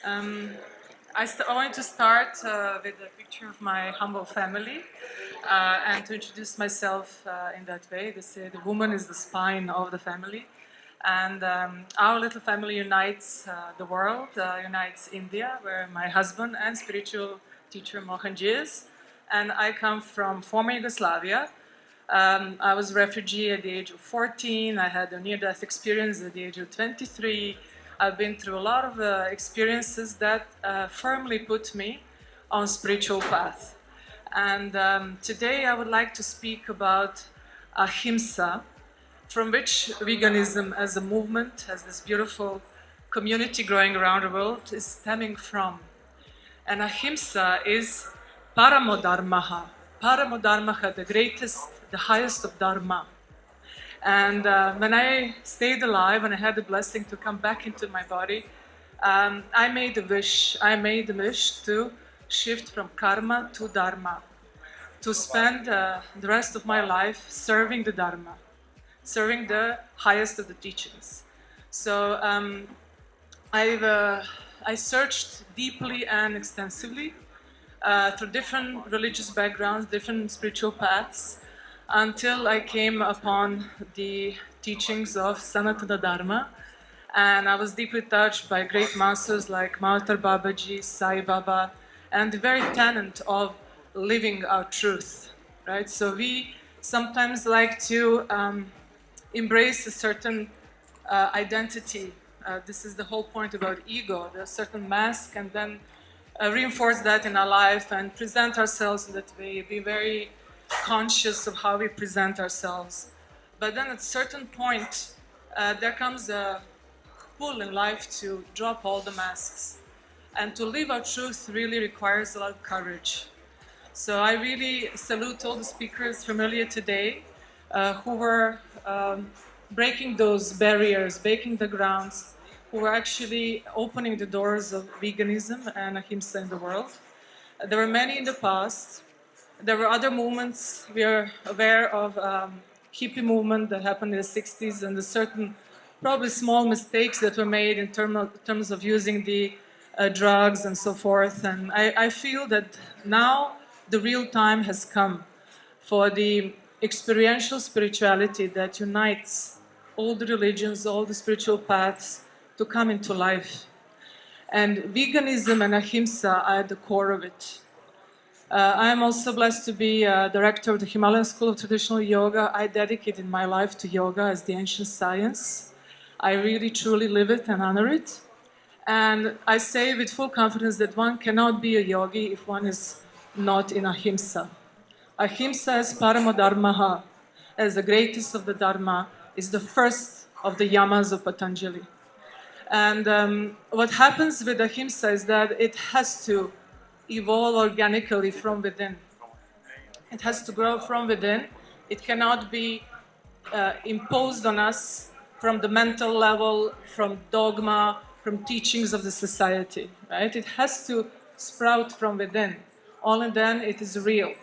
Um, I want to start with a picture of my humble family and to introduce myself in that way. They say the woman is the spine of the family. And our little family unites the world, unites India, where my husband and spiritual teacher Mohanji is. And I come from former Yugoslavia. I was a refugee at the age of 14. I had a near-death experience at the age of 23. I've been through a lot of experiences that firmly put me on spiritual path. And today I would like to speak about Ahimsa, from which veganism as a movement, as this beautiful community growing around the world, is stemming from. And Ahimsa is Paramodharmaha. Paramodharmaha, the greatest, the highest of Dharma. And when I stayed alive, when I had the blessing to come back into my body, I made a wish. I made a wish to shift from karma to dharma, to spend the rest of my life serving the dharma, serving the highest of the teachings. So I searched deeply and extensively through different religious backgrounds, different spiritual paths, until I came upon the teachings of Sanatana Dharma. And I was deeply touched by great masters like Maltar Babaji, Sai Baba, and the very tenet of living our truth, right? So we sometimes like to embrace a certain identity. This is the whole point about ego, the certain mask, and then reinforce that in our life and present ourselves in that way, be very conscious of how we present ourselves. But then at a certain point, there comes a pull in life to drop all the masks. And to live our truth really requires a lot of courage. So I really salute all the speakers from earlier today who were breaking those barriers, breaking the grounds, who were actually opening the doors of veganism and Ahimsa in the world. There were many in the past. There were other movements. We are aware of hippie movement that happened in the 60s and the certain, probably small mistakes that were made in terms of using the drugs and so forth. And I feel that now the real time has come for the experiential spirituality that unites all the religions, all the spiritual paths to come into life. And veganism and Ahimsa are at the core of it. I am also blessed to be director of the Himalayan School of Traditional Yoga. I dedicated my life to yoga as the ancient science. I really truly live it and honor it. And I say with full confidence that one cannot be a yogi if one is not in Ahimsa. Ahimsa as Paramadharmaha, as the greatest of the Dharma, is the first of the yamas of Patanjali. And what happens with Ahimsa is that it has to evolve organically from within. It has to grow from within. It cannot be imposed on us from the mental level, from dogma, from teachings of the society, right? It has to sprout from within. Only then it is real,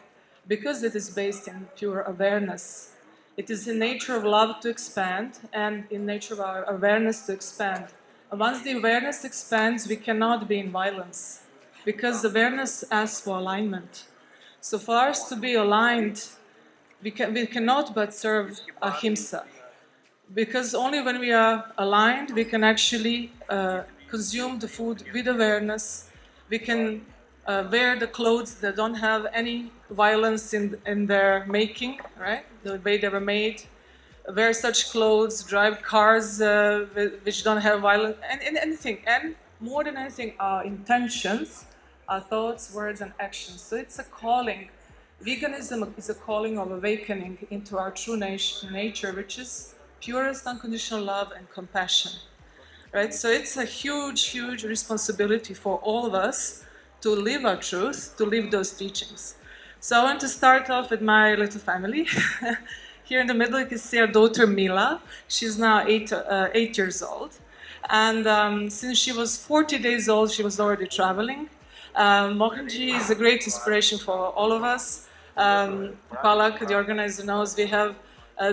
because it is based in pure awareness. It is in nature of love to expand and in nature of our awareness to expand. And once the awareness expands, we cannot be in violence, because awareness asks for alignment. So for us to be aligned, we cannot but serve Ahimsa. Because only when we are aligned, we can actually consume the food with awareness. We can wear the clothes that don't have any violence in their making, right? The way they were made. Wear such clothes, drive cars which don't have violence, and anything. And more than anything, our intentions, our thoughts, words, and actions. So it's a calling. Veganism is a calling of awakening into our true nature, which is purest unconditional love and compassion. Right? So it's a huge, huge responsibility for all of us to live our truth, to live those teachings. So I want to start off with my little family. Here in the middle, you can see our daughter Mila. She's now 8 years old. And since she was 40 days old, she was already traveling. Mohanji is a great inspiration for all of us. Palak, the organizer, knows we have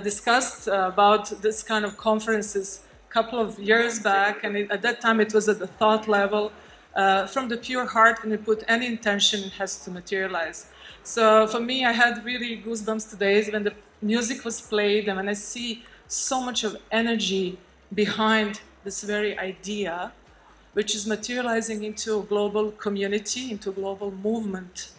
discussed about this kind of conferences a couple of years back, and at that time it was at the thought level. from the pure heart, when you put any intention, it has to materialize. So for me, I had really goosebumps today when the music was played and when I see so much of energy behind this very idea, which is materializing into a global community, into a global movement.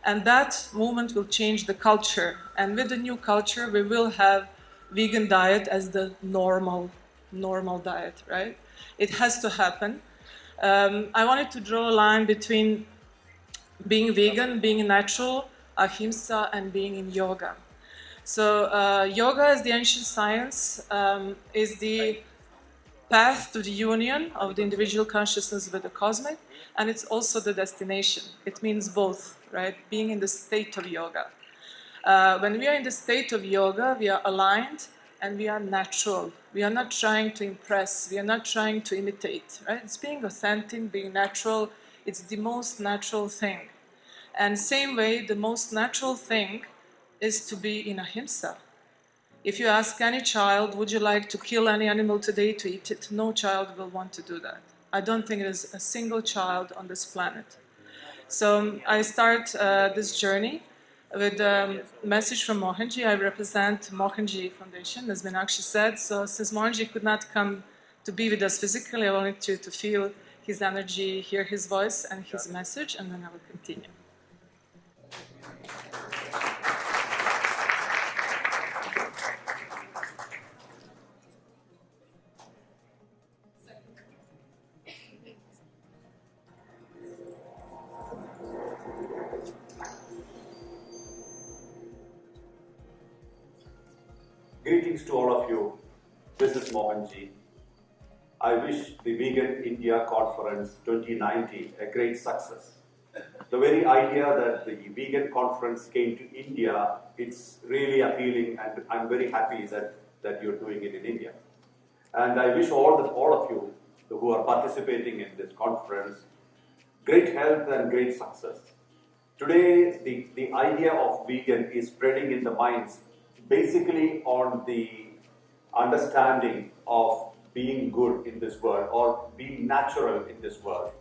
And that movement will change the culture. And with the new culture, we will have vegan diet as the normal diet, right? It has to happen. I wanted to draw a line between being vegan, being natural, Ahimsa, and being in yoga. So yoga, as the ancient science, is the path to the union of the individual consciousness with the cosmic, and it's also the destination. It means both, right? Being in the state of yoga. When we are in the state of yoga, we are aligned and we are natural. We are not trying to impress. We are not trying to imitate, right? It's being authentic, being natural. It's the most natural thing. And same way, the most natural thing is to be in Ahimsa. If you ask any child, would you like to kill any animal today to eat it? No child will want to do that. I don't think there's a single child on this planet. So I start this journey with a message from Mohanji. I represent Mohanji Foundation, as Meenakshi said. So since Mohanji could not come to be with us physically, I wanted you to feel his energy, hear his voice and his message, and then I will continue. Greetings to all of you. This is Mohanji. I wish the Vegan India Conference 2019 a great success. The very idea that the vegan conference came to India, it's really appealing, and I'm very happy that you're doing it in India. And I wish all of you who are participating in this conference great health and great success. Today, the idea of vegan is spreading in the minds basically on the understanding of being good in this world or being natural in this world.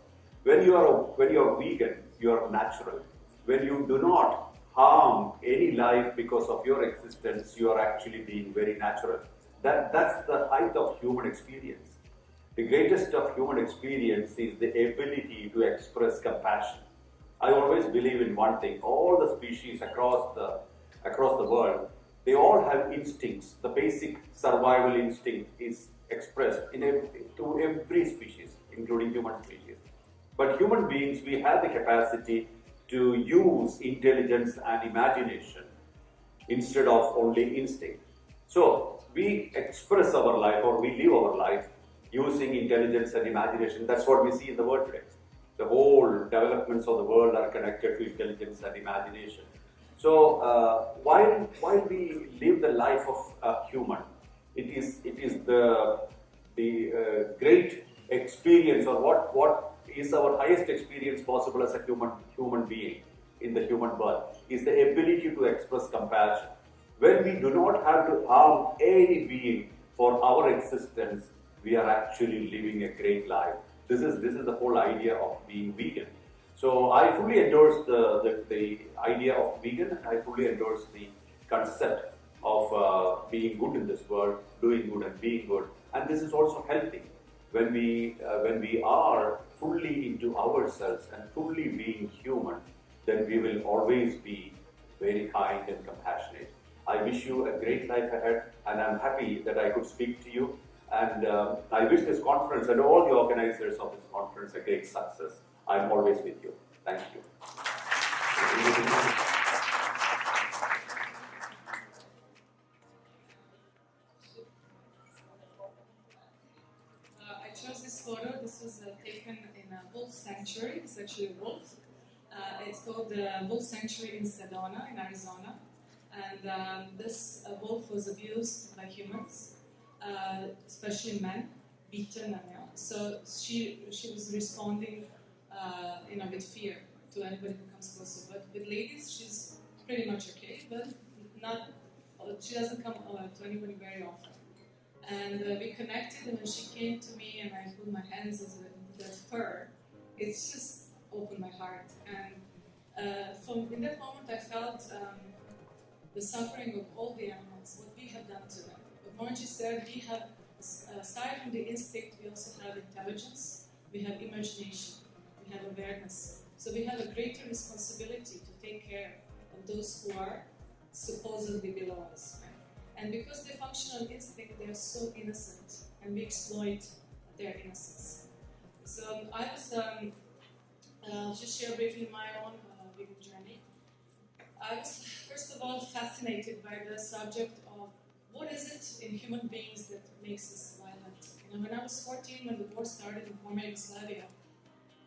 When you are vegan, you are natural. When you do not harm any life because of your existence, you are actually being very natural. That's the height of human experience. The greatest of human experience is the ability to express compassion. I always believe in one thing: all the species across the world, they all have instincts. The basic survival instinct is expressed to every species, including human species. But human beings, we have the capacity to use intelligence and imagination instead of only instinct. So we express our life, or we live our life using intelligence and imagination. That's what we see in the world today. The whole developments of the world are connected to intelligence and imagination. So while we live the life of a human, it is the great experience, or what is our highest experience possible as a human being in the human birth, is the ability to express compassion. When we do not have to harm any being for our existence, we are actually living a great life. This is the whole idea of being vegan. So I fully endorse the idea of vegan. I fully endorse the concept of being good in this world, doing good and being good. And this is also healthy. When we are fully into ourselves and fully being human, then we will always be very kind and compassionate. I wish you a great life ahead, and I'm happy that I could speak to you. And I wish this conference and all the organizers of this conference a great success. I'm always with you. Thank you. I chose this photo. This was taken in a wolf sanctuary. It's actually a wolf. It's called the Wolf Sanctuary in Sedona, in Arizona. And this wolf was abused by humans, especially men, beaten, and so she was responding, with fear to anybody who comes closer. But with ladies, she's pretty much okay, but not. She doesn't come to anybody very often. And we connected, and when she came to me, and I put my hands into that fur, it's just opened my heart. And in that moment, I felt the suffering of all the animals, what we have done to them. But Moranji said, we have, aside from the instinct, we also have intelligence, we have imagination, we have awareness. So we have a greater responsibility to take care of those who are supposedly below us. Right? And because they function on instinct, they are so innocent, and we exploit their innocence. So I was, I'll just share briefly my own vegan journey. I was, first of all, fascinated by the subject of what is it in human beings that makes us violent. You know, when I was 14, when the war started in former Yugoslavia,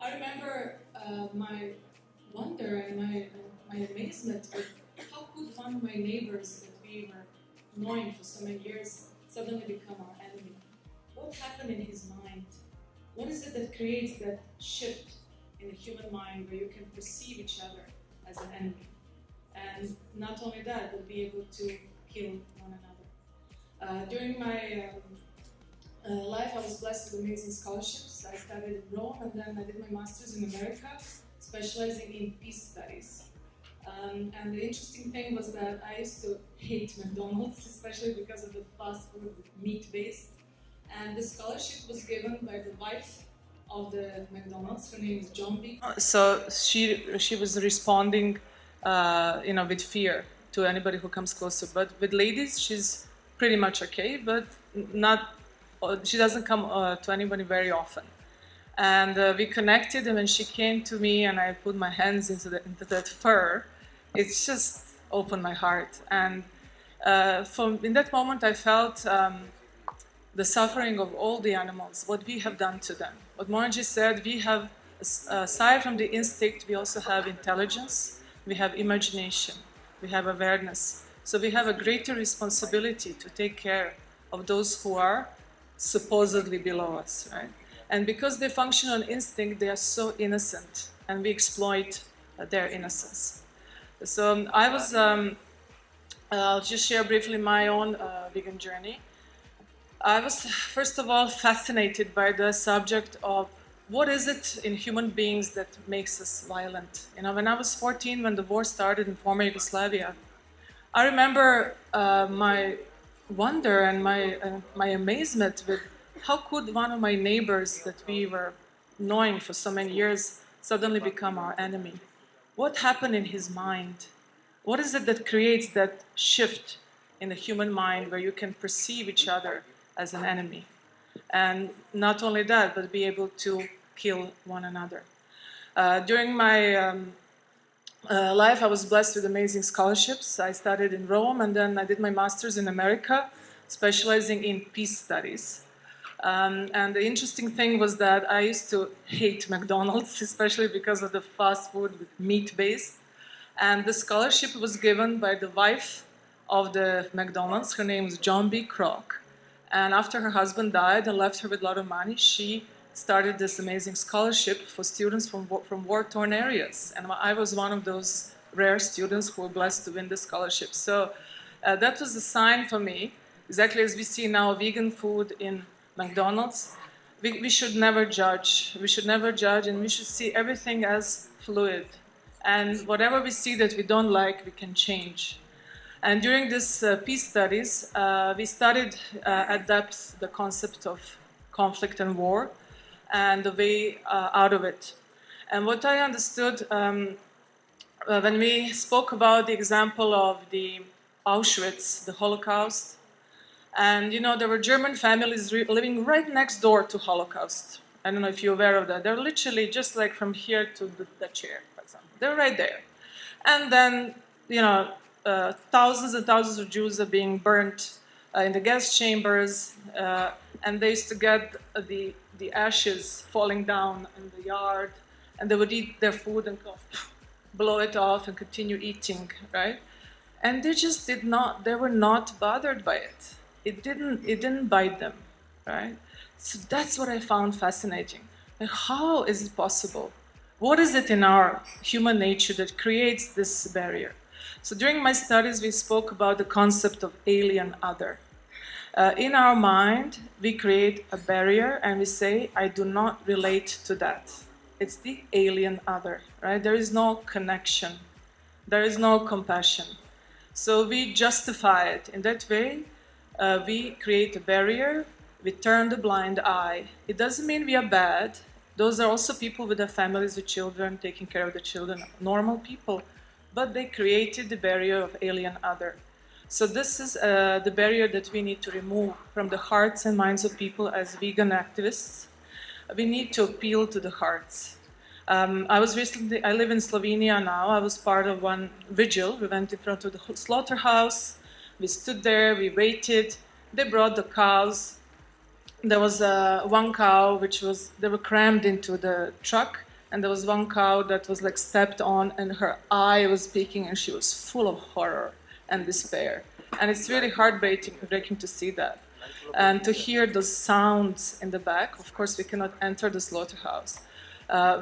I remember my wonder and my amazement with how could one of my neighbors that we were knowing for so many years suddenly become our enemy? What happened in his mind? What is it that creates that shift in the human mind where you can perceive each other as an enemy? And not only that, but be able to kill one another. During my life, I was blessed with amazing scholarships. I studied in Rome, and then I did my master's in America, specializing in peace studies. And the interesting thing was that I used to hate McDonald's, especially because of the fast food meat-based. And the scholarship was given by the wife of the McDonald's. Her name is John B. So she was responding, with fear to anybody who comes closer. But with ladies, she's pretty much okay, but not. She doesn't come to anybody very often. And we connected, and when she came to me, and I put my hands into that fur, it just opened my heart. And in that moment, I felt the suffering of all the animals, what we have done to them. What Moranji said, we have, aside from the instinct, we also have intelligence, we have imagination, we have awareness. So we have a greater responsibility to take care of those who are supposedly below us, right? And because they function on instinct, they are so innocent, and we exploit their innocence. So I was, I'll just share briefly my own vegan journey. I was, first of all, fascinated by the subject of what is it in human beings that makes us violent. You know, when I was 14, when the war started in former Yugoslavia, I remember my wonder and my amazement with how could one of my neighbors that we were knowing for so many years suddenly become our enemy? What happened in his mind? What is it that creates that shift in the human mind where you can perceive each other as an enemy? And not only that, but be able to kill one another. During my life, I was blessed with amazing scholarships. I studied in Rome, and then I did my master's in America, specializing in peace studies. And the interesting thing was that I used to hate McDonald's, especially because of the fast food with meat-based. And the scholarship was given by the wife of the McDonald's. Her name is John B. Kroc. And after her husband died and left her with a lot of money, she started this amazing scholarship for students from war-torn areas. And I was one of those rare students who were blessed to win the scholarship. So that was a sign for me, exactly as we see now vegan food in McDonald's. We should never judge. We should never judge, and we should see everything as fluid. And whatever we see that we don't like, we can change. And during this peace studies, we studied at depth the concept of conflict and war and the way out of it. And what I understood when we spoke about the example of the Auschwitz, the Holocaust, and you know, there were German families living right next door to Holocaust. I don't know if you're aware of that. They're literally just like from here to the chair, for example. They're right there. And then, you know, thousands and thousands of Jews are being burnt in the gas chambers, and they used to get the ashes falling down in the yard, and they would eat their food and blow it off and continue eating, right? And they just did not, they were not bothered by it. It didn't bite them, right? So that's what I found fascinating. Like, how is it possible? What is it in our human nature that creates this barrier? So during my studies, we spoke about the concept of alien other. In our mind, we create a barrier and we say, I do not relate to that. it's the alien other, right? There is no connection. There is no compassion. So we justify it. In that way, we create a barrier, we turn the blind eye. It doesn't mean we are bad. Those are also people with their families, with children, taking care of the children, normal people. But they created the barrier of alien other. So this is the barrier that we need to remove from the hearts and minds of people as vegan activists. We need to appeal to the hearts. I live in Slovenia now. I was part of one vigil. We went in front of the slaughterhouse. We stood there, we waited. They brought the cows. There was one cow they were crammed into the truck, and there was one cow that was like stepped on, and her eye was peeking, and she was full of horror and despair. And it's really heartbreaking to see that. And to hear those sounds in the back. Of course, we cannot enter the slaughterhouse.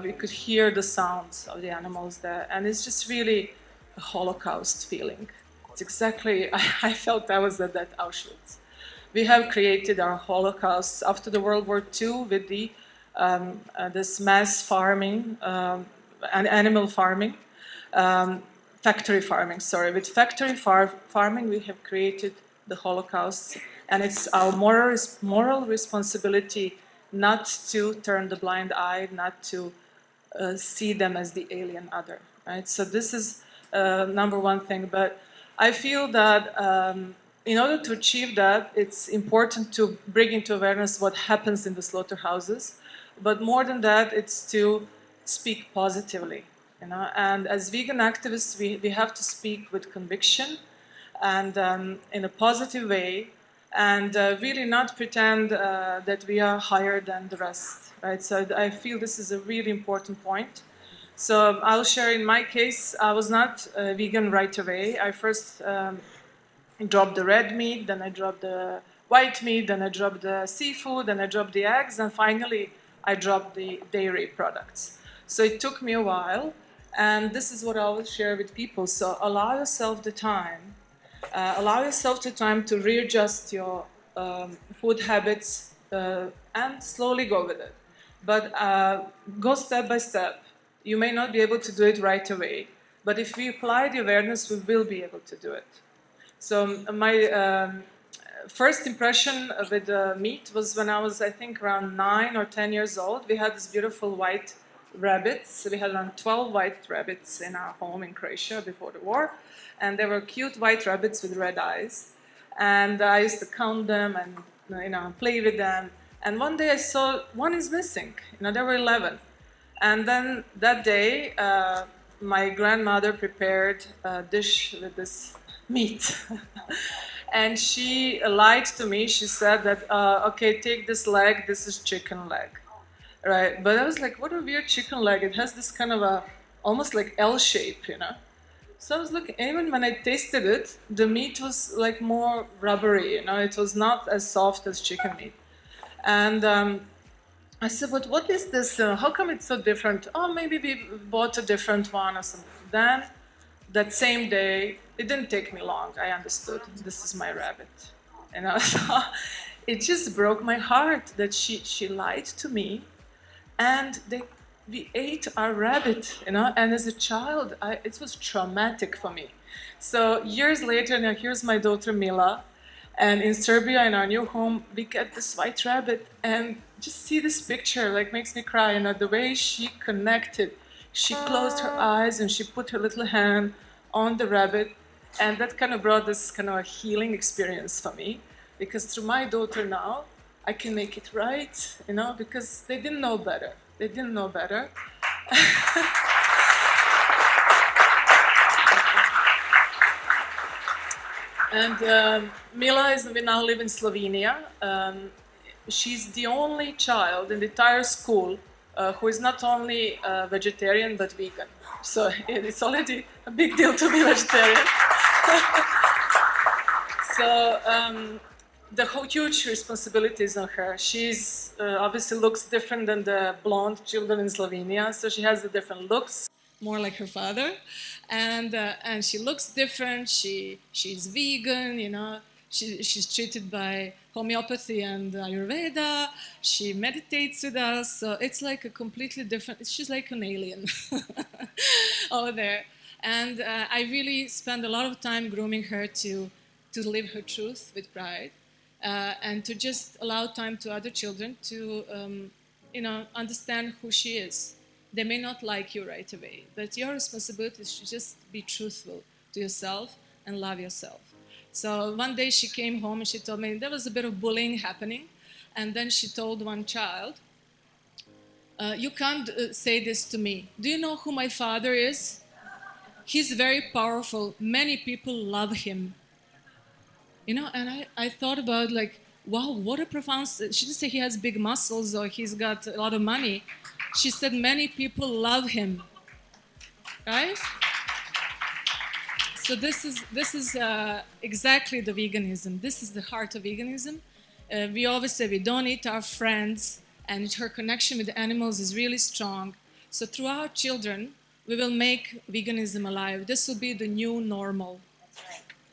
We could hear the sounds of the animals there, and it's just really a Holocaust feeling. It's exactly, I felt I was at that Auschwitz. We have created our Holocaust after the World War II with this mass farming and animal farming, factory farming, sorry. With factory farming, we have created the Holocaust, and it's our moral responsibility not to turn the blind eye, not to see them as the alien other, right? So this is number one thing. But I feel that in order to achieve that, it's important to bring into awareness what happens in the slaughterhouses. But more than that, it's to speak positively, you know. And as vegan activists, we have to speak with conviction and in a positive way, and really not pretend that we are higher than the rest, right? So I feel this is a really important point. So I'll share in my case, I was not vegan right away. I first dropped the red meat, then I dropped the white meat, then I dropped the seafood, then I dropped the eggs, and finally I dropped the dairy products. So it took me a while, and this is what I will share with people. So allow yourself the time. Allow yourself the time to readjust your food habits and slowly go with it. But go step by step. You may not be able to do it right away, but if we apply the awareness, we will be able to do it. So my first impression with meat was when I was, I think, around 9 or 10 years old. We had these beautiful white rabbits. We had around 12 white rabbits in our home in Croatia before the war. And they were cute white rabbits with red eyes. And I used to count them and, you know, play with them. And one day I saw one is missing. You know, there were 11. And then that day, my grandmother prepared a dish with this meat. And she lied to me. She said that, okay, take this leg, this is chicken leg. Right? But I was like, what a weird chicken leg. It has this kind of a, almost like L shape, you know? So I was looking, even when I tasted it, the meat was like more rubbery, you know? It was not as soft as chicken meat. And I said, but what is this? How come it's so different? Oh, maybe we bought a different one or something. Then, that same day, it didn't take me long. I understood, this is my rabbit. You know, so it just broke my heart that she lied to me, and we ate our rabbit, you know. And as a child, it was traumatic for me. So years later, now here's my daughter Mila, and in Serbia, in our new home, we get this white rabbit, and just see this picture, like, makes me cry. You know, the way she connected. She closed her eyes and she put her little hand on the rabbit, and that kind of brought this kind of a healing experience for me, because through my daughter now, I can make it right, you know, because they didn't know better. They didn't know better. And Mila we now live in Slovenia. She's the only child in the entire school who is not only vegetarian but vegan. So it's already a big deal to be vegetarian. So the whole huge responsibility is on her. She's obviously looks different than the blonde children in Slovenia, so she has the different looks, more like her father, and she looks different. She's vegan, you know. She's treated by homeopathy and Ayurveda. She meditates with us. So it's like a completely different, she's like an alien over there. And I really spend a lot of time grooming her to live her truth with pride and to just allow time to other children to, understand who she is. They may not like you right away, but your responsibility is to just be truthful to yourself and love yourself. So one day she came home and she told me there was a bit of bullying happening. And then she told one child, you can't say this to me. Do you know who my father is? He's very powerful. Many people love him. And I thought about like, wow, what a profound, she didn't say he has big muscles or he's got a lot of money. She said many people love him, right? So this is exactly the veganism. This is the heart of veganism. We always say we don't eat our friends, and her connection with the animals is really strong. So through our children, we will make veganism alive. This will be the new normal.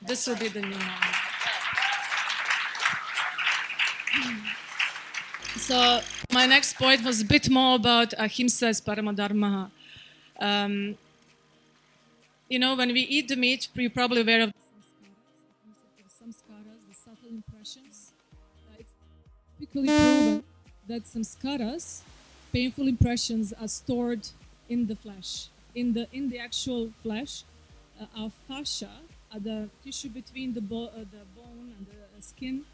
This will be the new normal. So my next point was a bit more about Ahimsa as Paramadharma. When we eat the meat, you're probably aware of the samskaras, the subtle impressions. It's typically proven that samskaras, painful impressions, are stored in the flesh, in the actual flesh. Our fascia, the tissue between the bone and the skin,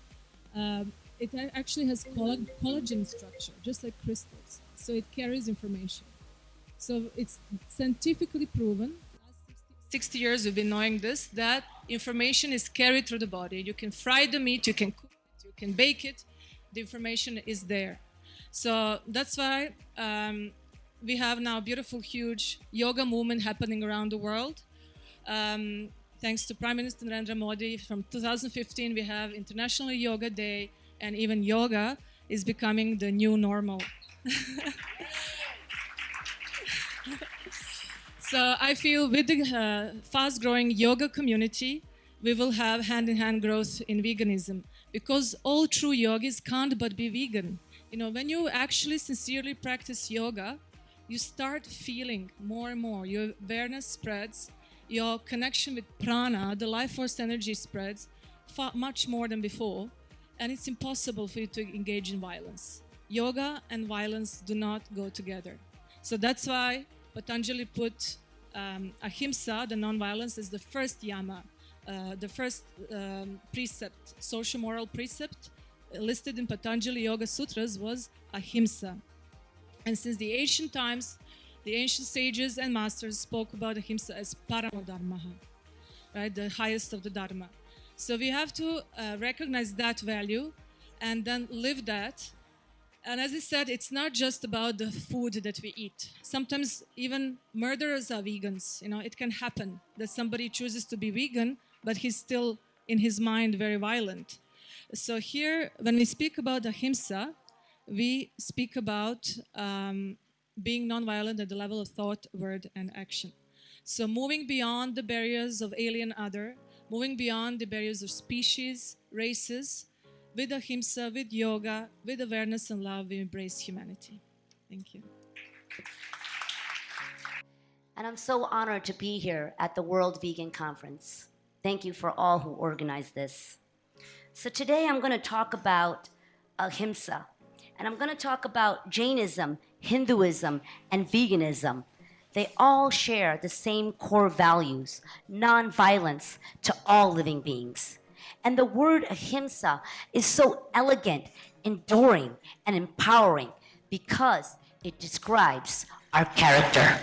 it actually has collagen structure, just like crystals. So it carries information. So it's scientifically proven. 60 years we've been knowing this, that information is carried through the body. You can fry the meat, you can cook it, you can bake it. The information is there. So that's why we have now a beautiful, huge yoga movement happening around the world. Thanks to Prime Minister Narendra Modi, from 2015 we have International Yoga Day, and even yoga is becoming the new normal. So I feel with the fast-growing yoga community, we will have hand-in-hand growth in veganism, because all true yogis can't but be vegan. When you actually sincerely practice yoga, you start feeling more and more. Your awareness spreads, your connection with prana, the life force energy, spreads much more than before, and it's impossible for you to engage in violence. Yoga and violence do not go together. So that's why Patanjali put Ahimsa, the non-violence, as the first yama, the first precept, social moral precept listed in Patanjali Yoga Sutras was Ahimsa. And since the ancient times, the ancient sages and masters spoke about Ahimsa as Paramadharma, right, the highest of the Dharma. So we have to recognize that value and then live that. And as I said, it's not just about the food that we eat. Sometimes even murderers are vegans. It can happen that somebody chooses to be vegan, but he's still in his mind very violent. So here, when we speak about Ahimsa, we speak about being nonviolent at the level of thought, word, and action. So moving beyond the barriers of alien other, moving beyond the barriers of species, races, with Ahimsa, with yoga, with awareness and love, we embrace humanity. Thank you. And I'm so honored to be here at the World Vegan Conference. Thank you for all who organized this. So today I'm going to talk about Ahimsa, and I'm going to talk about Jainism, Hinduism, and veganism. They all share the same core values, non-violence to all living beings. And the word Ahimsa is so elegant, enduring, and empowering because it describes our character.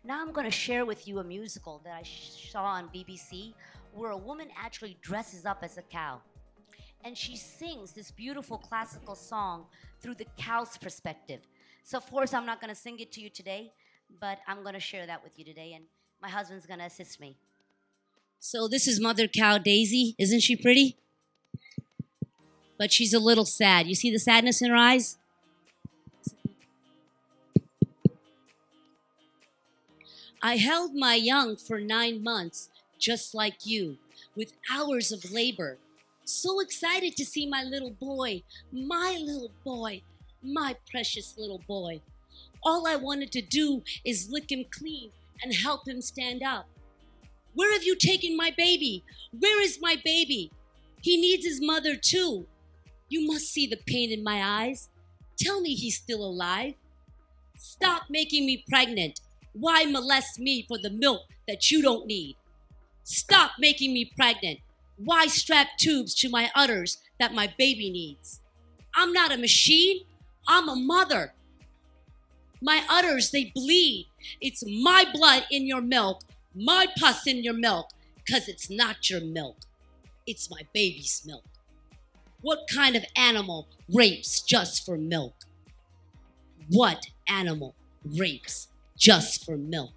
Now I'm going to share with you a musical that I saw on BBC where a woman actually dresses up as a cow. And she sings this beautiful classical song through the cow's perspective. So of course I'm not going to sing it to you today, but I'm going to share that with you today, and my husband's going to assist me. So this is Mother Cow Daisy. Isn't she pretty? But she's a little sad. You see the sadness in her eyes? I held my young for 9 months, just like you, with hours of labor So excited to see my little boy, my precious little boy. All I wanted to do is lick him clean and help him stand up. Where have you taken my baby? Where is my baby? He needs his mother too. You must see the pain in my eyes. Tell me he's still alive. Stop making me pregnant. Why molest me for the milk that you don't need? Stop making me pregnant. Why strap tubes to my udders that my baby needs? I'm not a machine. I'm a mother. My udders, they bleed. It's my blood in your milk, my pus in your milk, 'cause it's not your milk. It's my baby's milk. What kind of animal rapes just for milk? What animal rapes just for milk?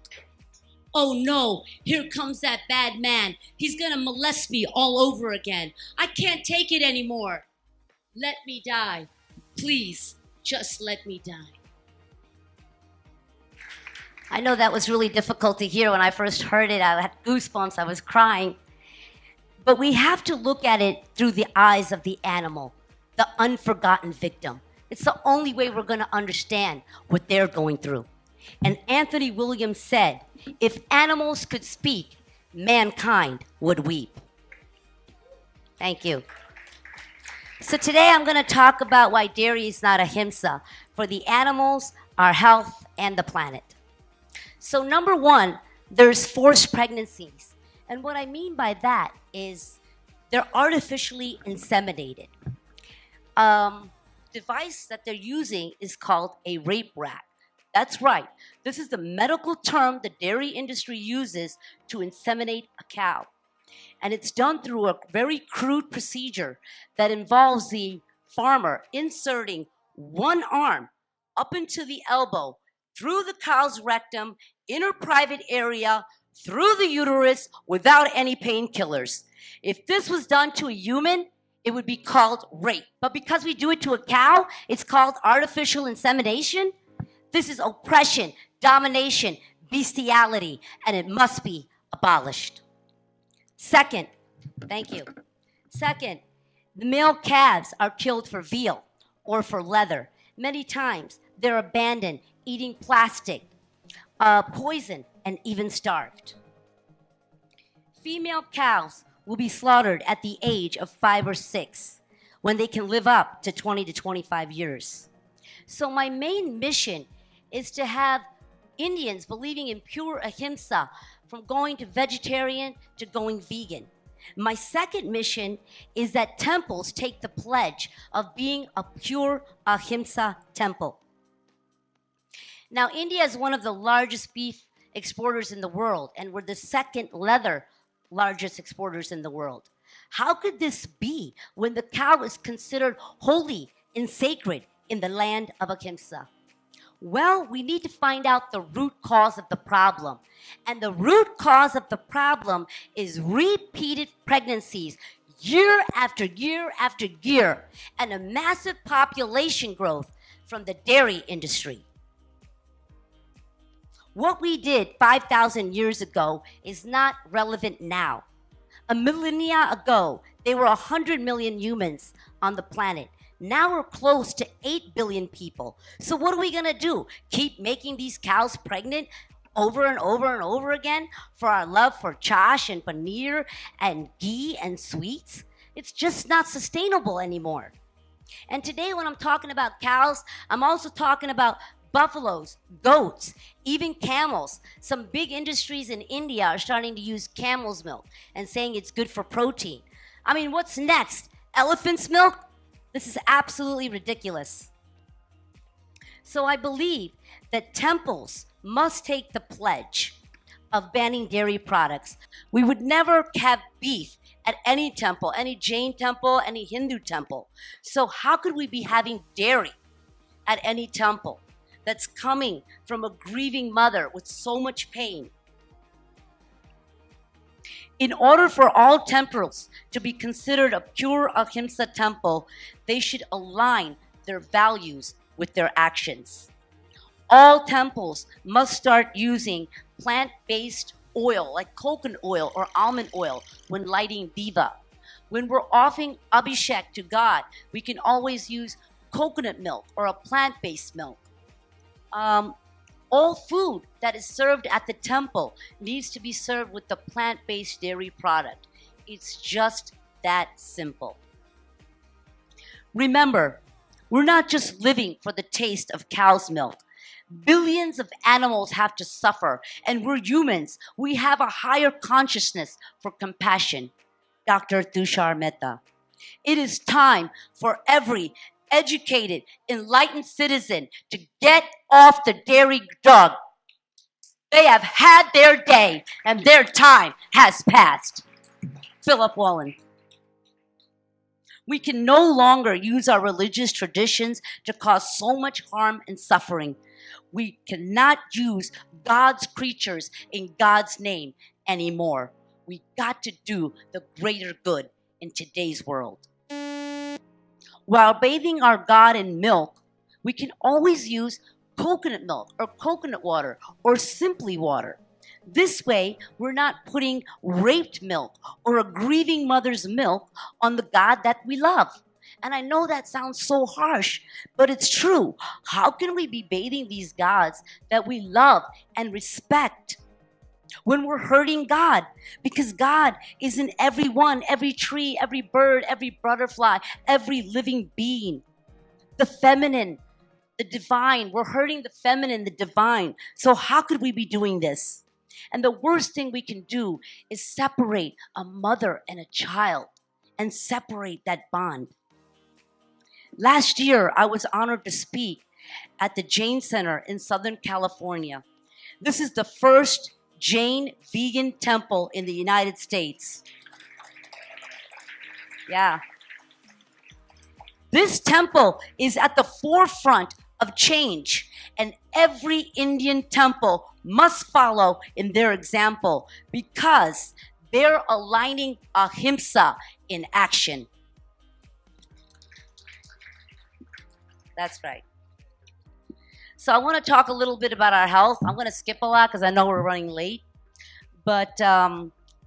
Oh no, here comes that bad man. He's gonna molest me all over again. I can't take it anymore. Let me die. Please, just let me die. I know that was really difficult to hear. When I first heard it, I had goosebumps, I was crying. But we have to look at it through the eyes of the animal, the unforgotten victim. It's the only way we're going to understand what they're going through. And Anthony Williams said, if animals could speak, mankind would weep. Thank you. So today I'm going to talk about why dairy is not ahimsa for the animals, our health, and the planet. So number one, there's forced pregnancies. And what I mean by that is they're artificially inseminated. Device that they're using is called a rape rack. That's right. This is the medical term the dairy industry uses to inseminate a cow. And it's done through a very crude procedure that involves the farmer inserting one arm up into the elbow, through the cow's rectum, in her private area, through the uterus, without any painkillers. If this was done to a human, it would be called rape. But because we do it to a cow, it's called artificial insemination. This is oppression, domination, bestiality, and it must be abolished. Second, thank you. Second, the male calves are killed for veal or for leather. Many times they're abandoned, eating plastic, poison, and even starved. Female cows will be slaughtered at the age of 5 or 6 when they can live up to 20 to 25 years. So my main mission is to have Indians believing in pure ahimsa from going to vegetarian to going vegan. My second mission is that temples take the pledge of being a pure ahimsa temple. Now, India is one of the largest beef exporters in the world, and we're the second leather largest exporters in the world. How could this be when the cow is considered holy and sacred in the land of ahimsa? Well, we need to find out the root cause of the problem. And the root cause of the problem is repeated pregnancies year after year after year, and a massive population growth from the dairy industry. What we did 5,000 years ago is not relevant now. A millennia ago, there were 100 million humans on the planet. Now we're close to 8 billion people. So what are we gonna do? Keep making these cows pregnant over and over and over again for our love for chash and paneer and ghee and sweets? It's just not sustainable anymore. And today when I'm talking about cows, I'm also talking about buffaloes, goats, even camels. Some big industries in India are starting to use camel's milk and saying it's good for protein. I mean, what's next? Elephant's milk? This is absolutely ridiculous. So I believe that temples must take the pledge of banning dairy products. We would never have beef at any temple, any Jain temple, any Hindu temple. So how could we be having dairy at any temple that's coming from a grieving mother with so much pain? In order for all temples to be considered a pure ahimsa temple, they should align their values with their actions. All temples must start using plant-based oil like coconut oil or almond oil when lighting diva. When we're offering abhishek to God, we can always use coconut milk or a plant-based milk. Um, all food that is served at the temple needs to be served with the plant-based dairy product. It's just that simple. Remember, we're not just living for the taste of cow's milk. Billions of animals have to suffer, and we're humans. We have a higher consciousness for compassion. Dr. Tushar Mehta. It is time for every educated, enlightened citizen to get off the dairy drug. They have had their day, and their time has passed. Philip Wallen. We can no longer use our religious traditions to cause so much harm and suffering. We cannot use God's creatures in God's name anymore. We got to do the greater good in today's world. While bathing our God in milk, we can always use coconut milk or coconut water or simply water. This way, we're not putting raped milk or a grieving mother's milk on the God that we love. And I know that sounds so harsh, but it's true. How can we be bathing these gods that we love and respect when we're hurting God? Because God is in everyone, every tree, every bird, every butterfly, every living being. The feminine, the divine. We're hurting the feminine, the divine. So how could we be doing this? And the worst thing we can do is separate a mother and a child and separate that bond. Last year, I was honored to speak at the Jain Center in Southern California. This is the first Jain vegan temple in the United States. Yeah. This temple is at the forefront of change, and every Indian temple must follow in their example because they're aligning Ahimsa in action. That's right. So I want to talk a little bit about our health. I'm going to skip a lot because I know we're running late. But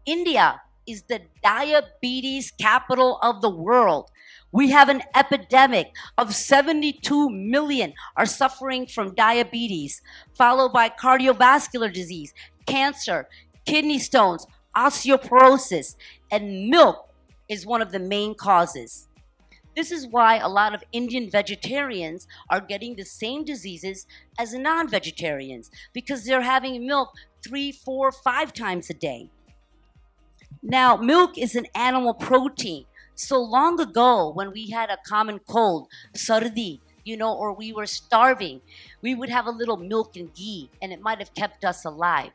India is the diabetes capital of the world. We have an epidemic of 72 million are suffering from diabetes, followed by cardiovascular disease, cancer, kidney stones, osteoporosis, and milk is one of the main causes. This is why a lot of Indian vegetarians are getting the same diseases as non-vegetarians because they're having milk 3, 4, 5 times a day. Now, milk is an animal protein. So long ago, when we had a common cold, sardi, or we were starving, we would have a little milk and ghee, and it might have kept us alive.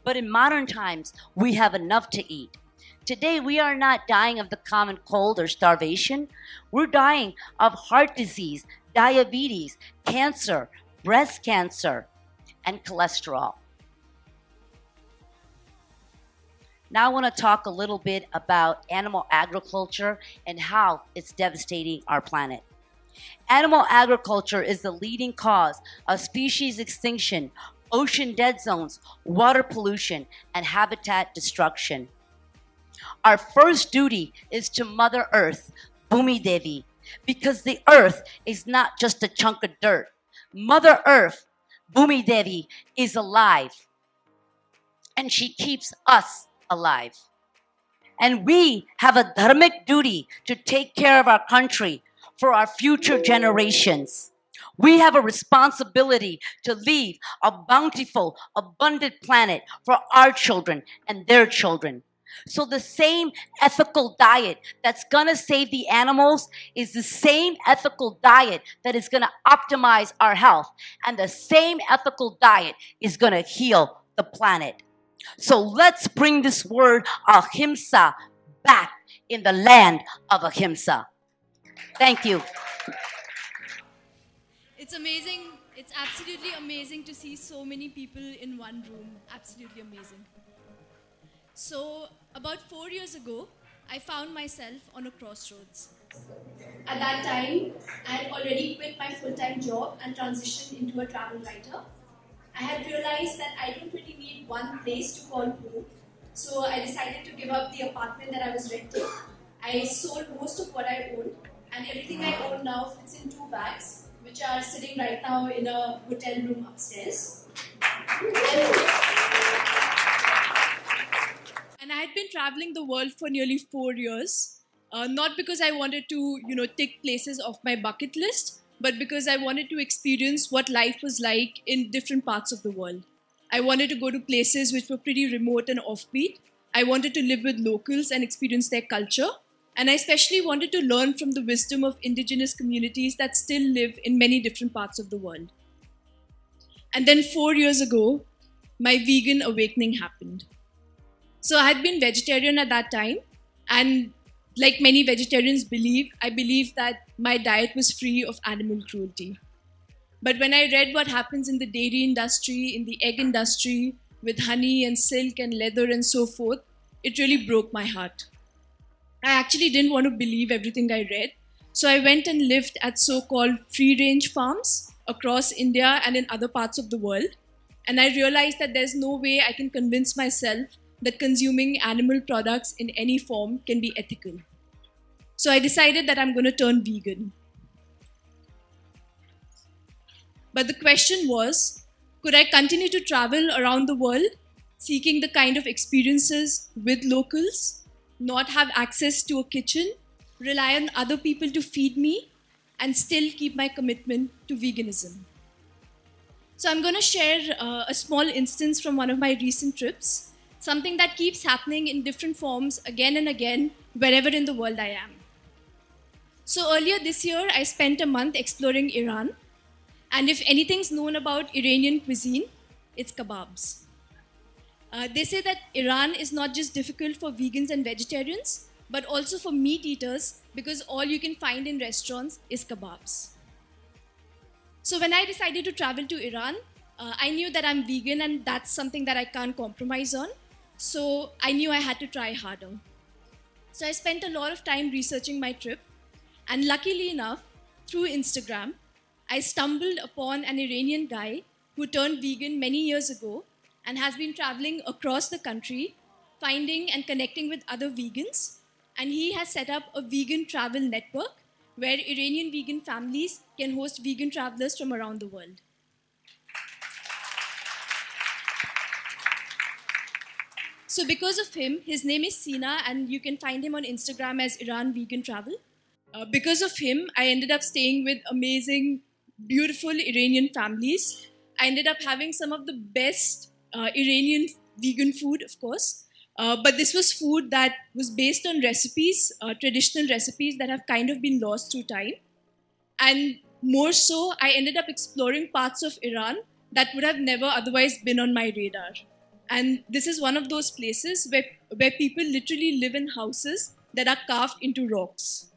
But in modern times, we have enough to eat. Today, we are not dying of the common cold or starvation. We're dying of heart disease, diabetes, cancer, breast cancer, and cholesterol. Now I want to talk a little bit about animal agriculture and how it's devastating our planet. Animal agriculture is the leading cause of species extinction, ocean dead zones, water pollution, and habitat destruction. Our first duty is to Mother Earth, Bhumi Devi, because the earth is not just a chunk of dirt. Mother Earth, Bhumi Devi, is alive, and she keeps us alive. And we have a dharmic duty to take care of our country for our future generations. We have a responsibility to leave a bountiful, abundant planet for our children and their children. So the same ethical diet that's going to save the animals is the same ethical diet that is going to optimize our health. And the same ethical diet is going to heal the planet. So let's bring this word Ahimsa back in the land of Ahimsa. Thank you. It's amazing. It's absolutely amazing to see so many people in one room. Absolutely amazing. So, about 4 years ago, I found myself on a crossroads. At that time, I had already quit my full-time job and transitioned into a travel writer. I had realized that I don't really need one place to call home, so I decided to give up the apartment that I was renting I sold most of what I owned, and everything I own now fits in 2 bags, which are sitting right now in a hotel room upstairs. And I had been traveling the world for nearly 4 years, not because I wanted to, tick places off my bucket list, but because I wanted to experience what life was like in different parts of the world. I wanted to go to places which were pretty remote and offbeat. I wanted to live with locals and experience their culture. And I especially wanted to learn from the wisdom of indigenous communities that still live in many different parts of the world. And then 4 years ago, my vegan awakening happened. So I had been vegetarian at that time, and like many vegetarians I believed that my diet was free of animal cruelty. But when I read what happens in the dairy industry, in the egg industry, with honey and silk and leather and so forth, it really broke my heart. I actually didn't want to believe everything I read, so I went and lived at so-called free-range farms across India and in other parts of the world. And I realized that there's no way I can convince myself that consuming animal products in any form can be ethical. So I decided that I'm going to turn vegan. But the question was, could I continue to travel around the world seeking the kind of experiences with locals, not have access to a kitchen, rely on other people to feed me, and still keep my commitment to veganism? So I'm going to share a small instance from one of my recent trips, something that keeps happening in different forms again and again wherever in the world I am. So earlier this year, I spent a month exploring Iran. And if anything's known about Iranian cuisine, it's kebabs. They say that Iran is not just difficult for vegans and vegetarians, but also for meat eaters, because all you can find in restaurants is kebabs. So when I decided to travel to Iran, I knew that I'm vegan and that's something that I can't compromise on. So I knew I had to try harder. So I spent a lot of time researching my trip. And luckily enough, through Instagram, I stumbled upon an Iranian guy who turned vegan many years ago and has been traveling across the country, finding and connecting with other vegans. And he has set up a vegan travel network where Iranian vegan families can host vegan travelers from around the world. So because of him, his name is Sina, and you can find him on Instagram as Iran Vegan Travel. Because of him, I ended up staying with amazing, beautiful Iranian families. I ended up having some of the best Iranian vegan food, of course. But this was food that was based on recipes, traditional recipes that have kind of been lost through time. And more so, I ended up exploring parts of Iran that would have never otherwise been on my radar. And this is one of those places where people literally live in houses that are carved into rocks.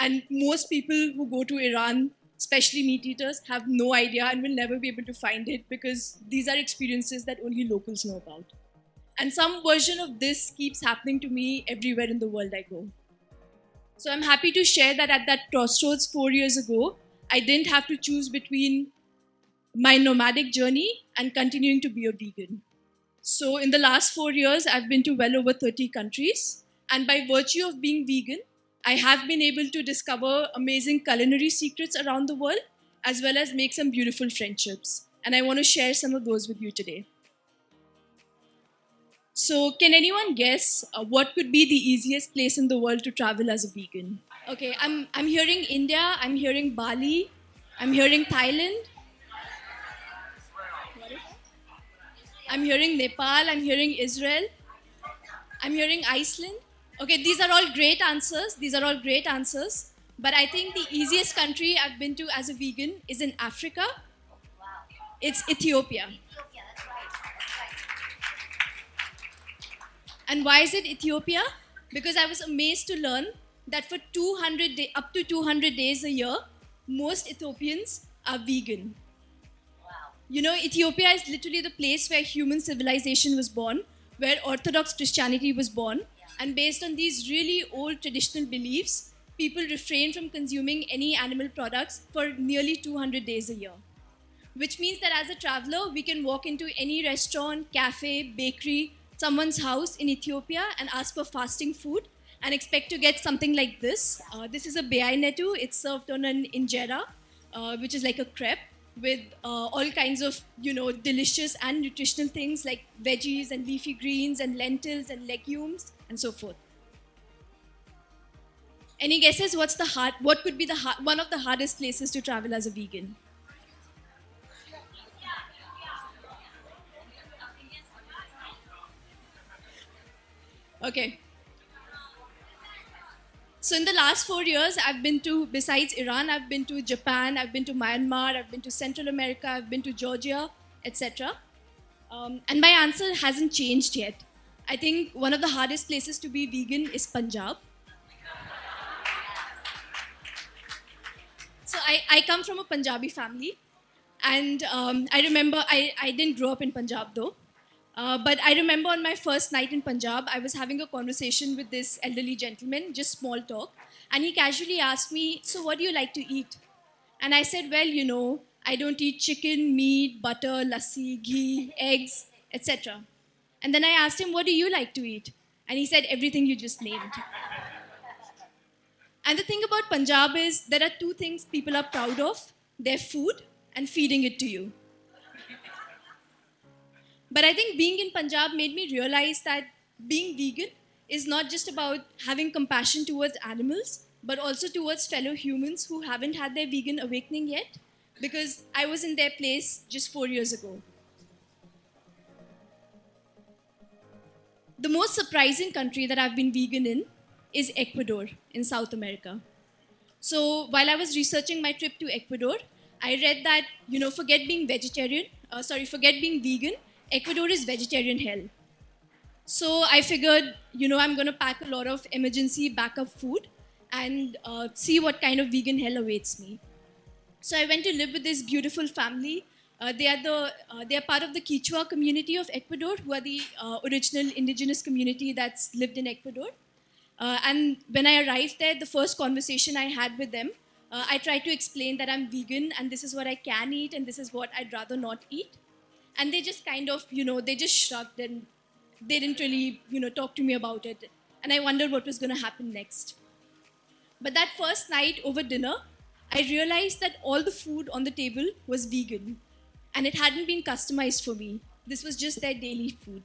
And most people who go to Iran, especially meat eaters, have no idea and will never be able to find it because these are experiences that only locals know about. And some version of this keeps happening to me everywhere in the world I go. So I'm happy to share that at that crossroads 4 years ago, I didn't have to choose between my nomadic journey and continuing to be a vegan. So in the last 4 years, I've been to well over 30 countries. And by virtue of being vegan, I have been able to discover amazing culinary secrets around the world, as well as make some beautiful friendships. And I want to share some of those with you today. So can anyone guess what could be the easiest place in the world to travel as a vegan? Okay, I'm hearing India, I'm hearing Bali, I'm hearing Thailand, I'm hearing Nepal, I'm hearing Israel, I'm hearing Iceland. Okay, these are all great answers. But I think the easiest country I've been to as a vegan is in Africa. It's Ethiopia. And why is it Ethiopia? Because I was amazed to learn that for up to 200 days a year, most Ethiopians are vegan. You know, Ethiopia is literally the place where human civilization was born, where Orthodox Christianity was born. And based on these really old traditional beliefs, people refrain from consuming any animal products for nearly 200 days a year. Which means that as a traveler, we can walk into any restaurant, cafe, bakery, someone's house in Ethiopia and ask for fasting food. and expect to get something like this. This is a beai nettu. It's served on an injera, which is like a crepe with all kinds of, delicious and nutritional things like veggies and leafy greens and lentils and legumes and so forth. Any guesses? What could be one of the hardest places to travel as a vegan? Okay. So in the last 4 years, I've been to, besides Iran, I've been to Japan, I've been to Myanmar, I've been to Central America, I've been to Georgia, etc. And my answer hasn't changed yet. I think one of the hardest places to be vegan is Punjab. So I come from a Punjabi family, and I remember, I didn't grow up in Punjab though, but I remember on my first night in Punjab, I was having a conversation with this elderly gentleman, just small talk, and he casually asked me, so what do you like to eat? And I said, well, I don't eat chicken, meat, butter, lassi, ghee, eggs, etc. And then I asked him, what do you like to eat? And he said, everything you just named. And the thing about Punjab is there are two things people are proud of: their food and feeding it to you. But I think being in Punjab made me realize that being vegan is not just about having compassion towards animals, but also towards fellow humans who haven't had their vegan awakening yet, because I was in their place just 4 years ago. The most surprising country that I've been vegan in is Ecuador in South America. So while I was researching my trip to Ecuador, I read that, forget being vegan, Ecuador is vegetarian hell. So I figured, I'm going to pack a lot of emergency backup food and see what kind of vegan hell awaits me. So I went to live with this beautiful family. They are part of the Quechua community of Ecuador, who are the original indigenous community that's lived in Ecuador. And when I arrived there, the first conversation I had with them, I tried to explain that I'm vegan and this is what I can eat and this is what I'd rather not eat. And they just kind of, they just shrugged and they didn't really, talk to me about it. And I wondered what was going to happen next. But that first night over dinner, I realized that all the food on the table was vegan. And it hadn't been customized for me. This was just their daily food.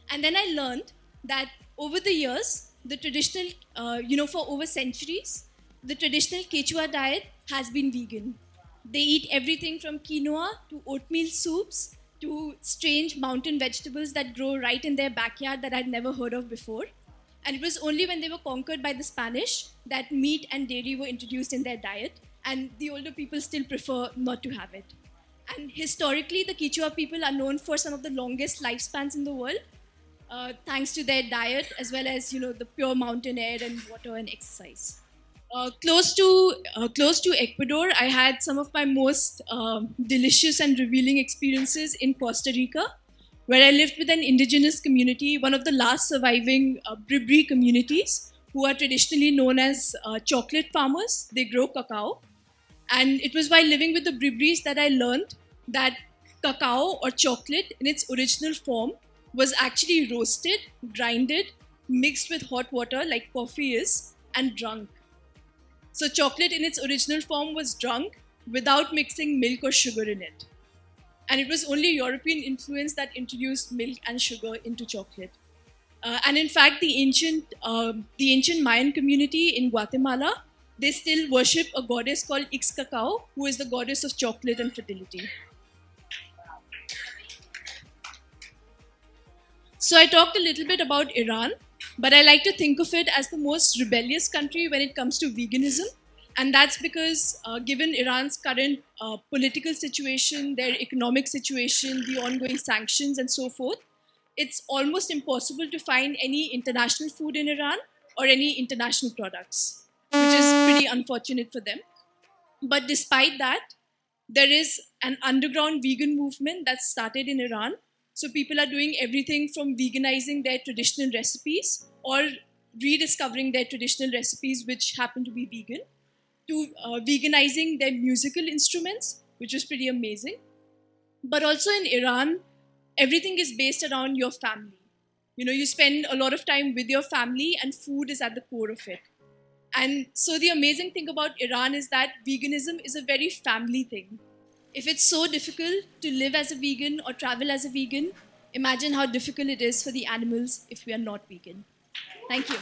And then I learned that over the years, the traditional, for over centuries, the traditional Quechua diet has been vegan. They eat everything from quinoa to oatmeal soups to strange mountain vegetables that grow right in their backyard that I'd never heard of before. And it was only when they were conquered by the Spanish that meat and dairy were introduced in their diet, and the older people still prefer not to have it. And historically, the Quechua people are known for some of the longest lifespans in the world, thanks to their diet as well as the pure mountain air and water and exercise. Close to Ecuador, I had some of my most delicious and revealing experiences in Costa Rica, where I lived with an indigenous community, one of the last surviving Bribri communities, who are traditionally known as chocolate farmers. They grow cacao. And it was while living with the Bribris that I learned that cacao or chocolate in its original form was actually roasted, grinded, mixed with hot water like coffee is, and drunk. So chocolate in its original form was drunk without mixing milk or sugar in it. And it was only European influence that introduced milk and sugar into chocolate. And in fact, the ancient Mayan community in Guatemala, they still worship a goddess called Ixcacao, who is the goddess of chocolate and fertility. So I talked a little bit about Iran, but I like to think of it as the most rebellious country when it comes to veganism. And that's because given Iran's current political situation, their economic situation, the ongoing sanctions and so forth, it's almost impossible to find any international food in Iran or any international products, which is pretty unfortunate for them. But despite that, there is an underground vegan movement that started in Iran. So people are doing everything from veganizing their traditional recipes or rediscovering their traditional recipes, which happen to be vegan, to veganizing their musical instruments, which was pretty amazing. But also in Iran, everything is based around your family. You spend a lot of time with your family, and food is at the core of it. And so the amazing thing about Iran is that veganism is a very family thing. If it's so difficult to live as a vegan or travel as a vegan, imagine how difficult it is for the animals if we are not vegan. Thank you.